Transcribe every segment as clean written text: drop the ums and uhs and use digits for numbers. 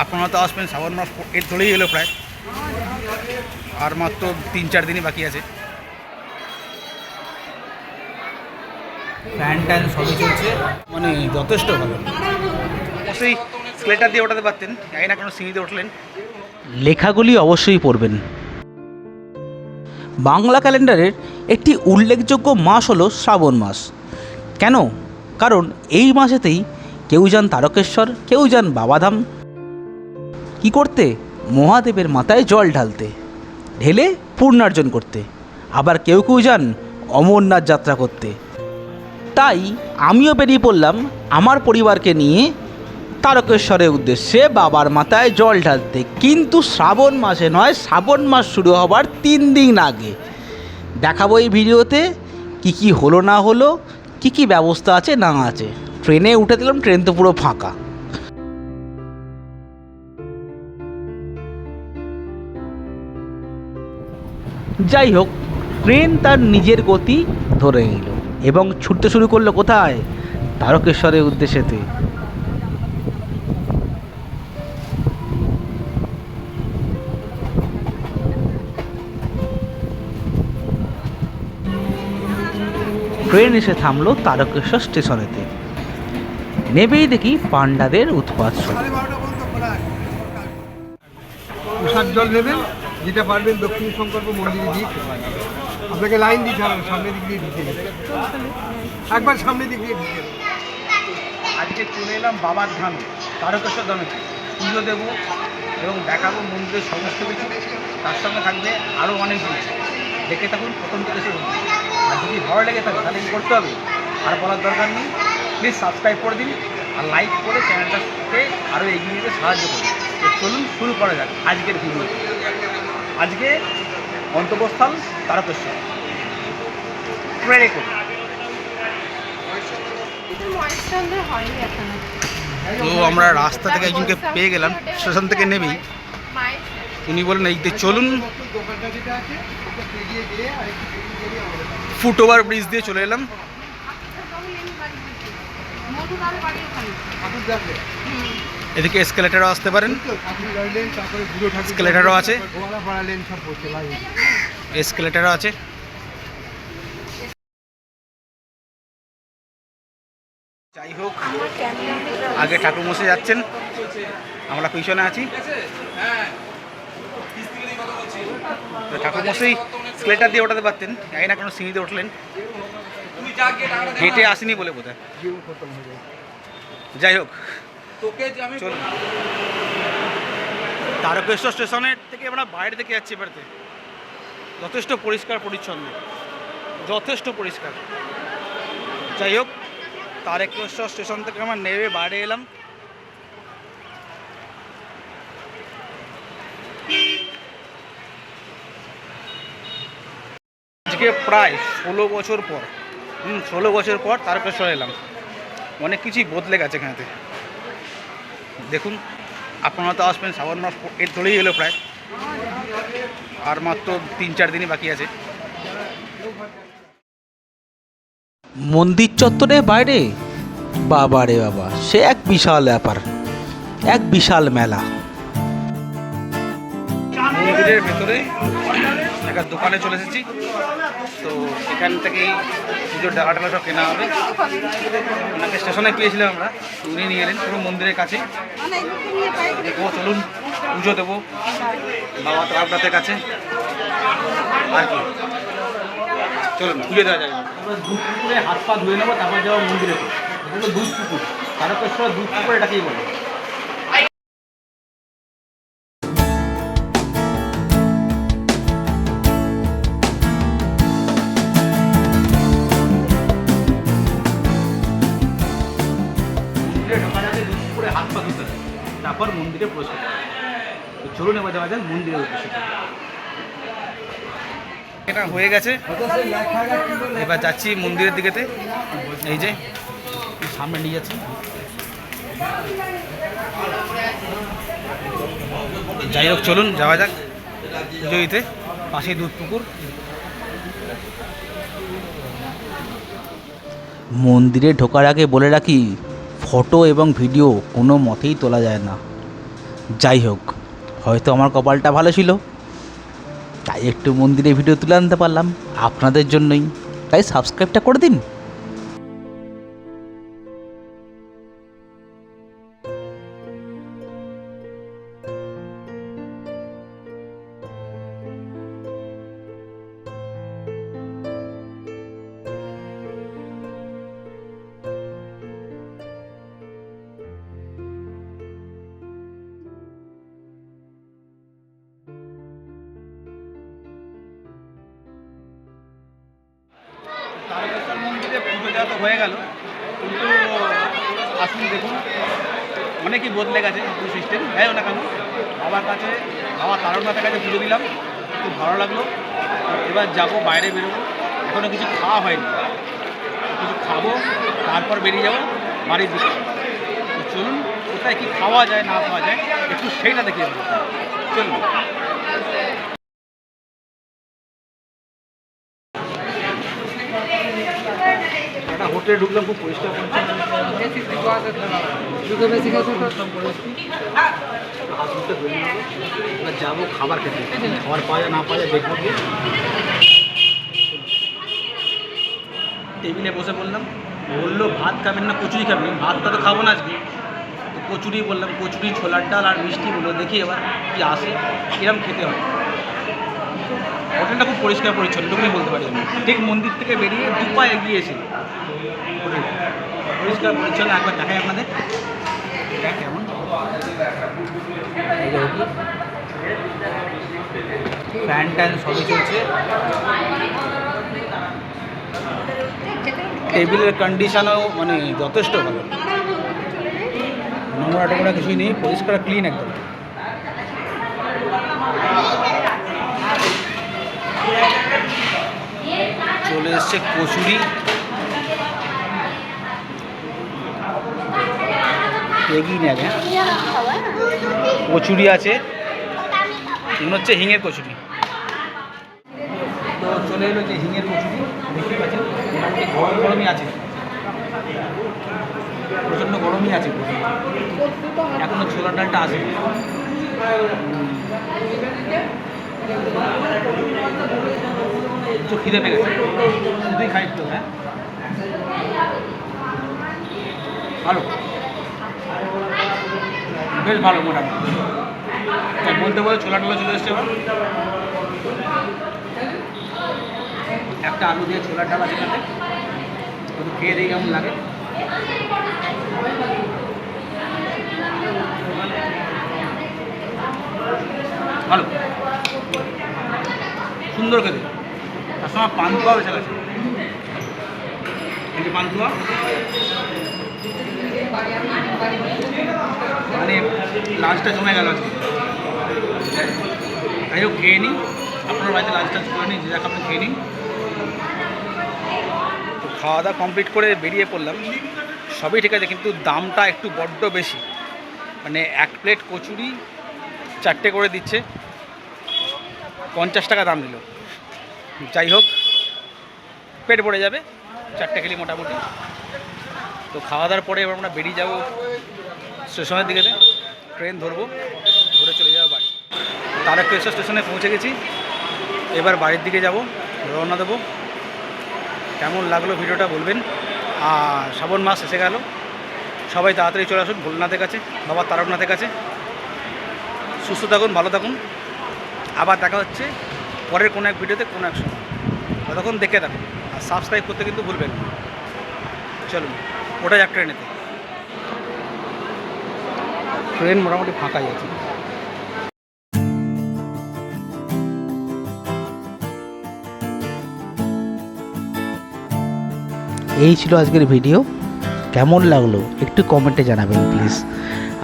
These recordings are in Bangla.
আপনারা তো আসবেন, শ্রাবণ মাস এর ধরেই এলো প্রায়, আর মাত্র 3-4 দিনই বাকি আছে। ফ্যান ট্যান সবই চলছে, মানে যথেষ্ট ভালো। অবশ্যই স্কেলেটার দিয়ে ওঠাতে পারতেন, জানি না কোনো সিঁড়িতে উঠলেন। লেখাগুলি অবশ্যই পড়বেন। বাংলা ক্যালেন্ডারের একটি উল্লেখযোগ্য মাস হলো শ্রাবণ মাস। কেন? কারণ এই মাসেতেই কেউ যান তারকেশ্বর, কেউ যান বাবাধাম। কি করতে? মহাদেবের মাথায় জল ঢালতে, ঢেলে পুণ্যার্জন করতে। আবার কেউ কেউ যান অমরনাথ যাত্রা করতে। তাই আমিও বেরিয়ে পড়লাম আমার পরিবারকে নিয়ে তারকেশ্বরের উদ্দেশ্যে বাবার মাথায় জল ঢালতে। কিন্তু শ্রাবণ মাসে নয়, শ্রাবণ মাস শুরু হবার 3 দিন আগে। দেখাবো এই ভিডিওতে কি কি হলো না হলো, কি কি ব্যবস্থা আছে না আছে। ট্রেনে উঠে দিলাম, ট্রেন তো পুরো ফাঁকা। যাই হোক, ট্রেন তার নিজের গতি ধরে নিল এবং ছুটতে শুরু করলো কোথায়? তারকেশ্বরের উদ্দেশ্যেতে। ট্রেন এসে থামলো তারকেশ্বর স্টেশনেতে। নেবেই দেখি পান্ডাদের উৎপাত শুরু। প্রসাদ জল নেবেন, যেটা পারবেন দক্ষিণ সংকল্প মন্দিরে দিয়ে আপনাকে লাইন দিতে হবে, সামনের দিক দিয়ে ঢুকে একবার সামনের দিক দিয়ে ঢুকে। আজকে চলে এলাম বাবার ধামে, তারকেশ্বর ধামে পুজো দেবো এবং দেখাবো মন্দিরের সমস্ত কিছু। তার সঙ্গে থাকবে আরও অনেক কিছু। দেখে থাকুন প্রথম থেকে শুরু। আর যদি ভালো লেগে থাকে তাহলে কী করতে হবে আর বলার দরকার নেই। প্লিজ সাবস্ক্রাইব করে দিন আর লাইক করে চ্যানেলটাকে আরও এগিয়ে নিতে সাহায্য করুন। তো চলুন শুরু করা যাক আজকের ভিডিও। আজকে গন্তব্যস্থল তারকেশ্বর, ট্রেনে করে। তো আমরা রাস্তা থেকে একজনকে পেয়ে গেলাম স্টেশন থেকে নেমেই। উনি বললেন এই চলুন, ফুটওভার ব্রিজ দিয়ে চলে এলাম। এদিকে এসকেলেটারও আসতে পারেন, এসকেলেটারও আছে, এসকেলেটারও আছে। যাই হোক, আগে ঠাকুরমশাই যাচ্ছেন, আমরা পিছনে আছি। ঠাকুরমশাই স্কেলেটার দিয়ে ওঠাতে পারতেন, জানি না কোনো সিঁড়িতে উঠলেন, হেঁটে আসেনি বলে বোধহয়। যাই হোক, চলুন। তারকেশ্বর স্টেশনের থেকে আমরা বাইরে থেকে যাচ্ছি এবারে। যথেষ্ট পরিষ্কার পরিচ্ছন্ন, যথেষ্ট পরিষ্কার। যাই হোক, তারকেশ্বর স্টেশন থেকে আমরা নেমে বাইরে এলাম। আজকে প্রায় 16 বছর পর 16 বছর পর তারকেশ্বর এলাম। অনেক কিছুই বদলে গেছে এখানেতে। দেখুন, আপনারা তো আসবেন, শ্রাবণ মাস এর ধরেই এলো প্রায়, আর মাত্র 3-4 দিনই বাকি আছে। মন্দির চত্বরে বাইরে বাবা রে বাবা, সে এক বিশাল ব্যাপার, এক বিশাল মেলা। মন্দিরের ভেতরে একটা দোকানে চলে এসেছি। তো এখান থেকেই পুজোর ডালা টালা সব কেনা হবে। ওনাকে স্টেশনে পেয়েছিলাম আমরা, উনি নিয়ে এলেন পুরো মন্দিরের কাছে। দেখবো, চলুন পুজো দেবো বাবা তারকনাথের কাছে। আর কি, চলুন পুজো দেওয়া যাবে। আমরা দুধ পুকুরে হাত পা ধুয়ে নেবো, তারপর যাবো মন্দিরে। এগুলো দুধ পুকুর, তারকেশ্বর দুধ পুকুর এটাকেই বলে। হাত পা ধুতে হবে, তারপর মন্দিরে প্রবেশ করতে হবে। তো চলুন এবার যাওয়া যাক মন্দিরের উদ্দেশ্যে। এটা হয়ে গেছে, এবার যাচ্ছি মন্দিরের দিকেতে। এই যে সামনে নিয়ে যাচ্ছি। যাই হোক, চলুন যাওয়া যাক পুজো দিতে। পাশেই দুধ পুকুর। মন্দিরে ঢোকার আগে বলে রাখি, ফটো এবং ভিডিও কোনো মতেই তোলা যায় না। যাই হোক, হয়তো আমার কপালটা ভালো ছিল, তাই একটু মন্দিরে ভিডিও তুলে আনতে পারলাম আপনাদের জন্যই। তাই সাবস্ক্রাইবটা করে দিন। তারকেশ্বর মন্দিরে পুজো দেওয়া তো হয়ে গেল, কিন্তু আসুন দেখুন অনেকই বদলে গেছে পুজো সিস্টেম। যাই হোক না কেন, বাবার কাছে, বাবা তারকনাথের কাছে পুজো দিলাম, খুব ভালো লাগলো। এবার যাবো, বাইরে বেরোবো, এখনও কিছু খাওয়া হয়নি, কিছু খাবো, তারপর বেরিয়ে যাবো বাড়ির দিকে। তো চলুন, কোথায় কী খাওয়া যায় না খাওয়া যায় একটু সেইটা দেখিয়ে দেবো। চলুন। একটা হোটেলে ঢুকলাম, খুব পরিষ্কার পরিচ্ছন্ন, যাবো খাবার খেতে, খাবার পাওয়া যায় না পাওয়া যায় দেখবো। টেবিলে বসে বললাম, বললো ভাত খাবেন না কচুরি খাবেন। ভাতটা তো খাবো না আজকে, তো কচুরি বললাম, কচুরি, ছোলার ডাল আর মিষ্টি বললো। দেখি এবার কি আসে, কিরম খেতে হয়। হোটেলটা খুব পরিষ্কার পরিচ্ছন্ন, এটুকুই বলতে পারি আমি। ঠিক মন্দির থেকে বেরিয়ে 2 পা এগিয়ে এসে হোটেল পরিষ্কার পরিচ্ছন্ন। একবার দেখাই আপনাদের এটা কেমন। ফ্যান ট্যান সবই চলছে, টেবিলের কন্ডিশনও মানে যথেষ্ট ভালো, নোংরা টোংরা কিছুই নেই, পরিষ্কার ক্লিন একদম। চলে এসছে কচুরি, এগিয়ে নিয়ে আগে কচুরি আছে, মনে হচ্ছে হিঙের কচুরি। তো চলে এলো যে হিঙের কচুরি, দেখতে পাচ্ছেন মোটামুটি গরম গরমই আছে, প্রচণ্ড গরমই আছে। এখনও ছোলার ডালটা আসে, একটু খিদে পেয়ে গেছে, শুধুই খাই তো। হ্যাঁ, ভালো, বেশ ভালো মোটামুটি। বলতে বলে ছোলা টোলা চলে এসছে। এবার একটা আলু দিয়ে ছোলার ডাল আছে, এখানে একটু খেয়ে দিয়ে কেমন লাগে। ভালো, সুন্দর খেতে। তার সময় পান্তুয়াও এসে গেছে, এই যে পান্তুয়া, মানে লাঞ্চটা জমে গেল আজকে। যাই হোক, খেয়ে নিই, আপনার বাড়িতে লাঞ্চ টাঞ্চ করে নিই, যে যাক আপনি খেয়ে নিন। তো খাওয়া দাওয়া কমপ্লিট করে বেরিয়ে পড়লাম, সবই ঠিক আছে, কিন্তু দামটা একটু বড্ড বেশি। মানে 1 প্লেট কচুরি 4টে করে দিচ্ছে, 50 টাকা দাম নিল। যাই হোক, পেট ভরে যাবে 4টে খেলি মোটামুটি। তো খাওয়া দাওয়ার পরে এবার আমরা বেরিয়ে যাবো স্টেশনের দিকে, ট্রেন ধরবো, ধরে চলে যাবো বাড়ি। তারকেশ্বর স্টেশনে পৌঁছে গেছি, এবার বাড়ির দিকে যাব, রওনা দেবো। কেমন লাগলো ভিডিওটা বলবেন। আর শ্রাবণ মাস এসে গেল, সবাই তাড়াতাড়ি চলে আসুন ভোলানাথের কাছে, বাবা তারকনাথের কাছে। সুস্থ থাকুন, ভালো থাকুন, আবার দেখা হচ্ছে পরের কোনো এক ভিডিওতে, কোনো এক সময়। ততক্ষণ দেখে থাকুন, আর সাবস্ক্রাইব করতে কিন্তু ভুলবেন না। চলুন, ওটা যাক ট্রেনেতে। ট্রেন মোটামুটি ফাঁকাই আছে। এই ছিল আজকের ভিডিও। কেমন লাগলো একটু কমেন্টে জানাবেন প্লিজ।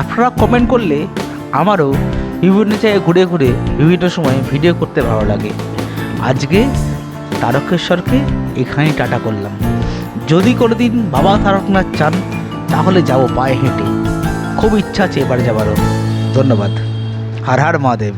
আপনারা কমেন্ট করলে আমারও বিভিন্ন জায়গায় ঘুরে ঘুরে বিভিন্ন সময় ভিডিও করতে ভালো লাগে। আজকে তারকেশ্বরকে এখানেই টাটা করলাম। যদি কোনোদিন বাবা তারকনাথ চান তাহলে যাব পায়ে হেঁটে, খুব ইচ্ছা আছে এবার যাবারও। ধন্যবাদ। হর হর মহাদেব।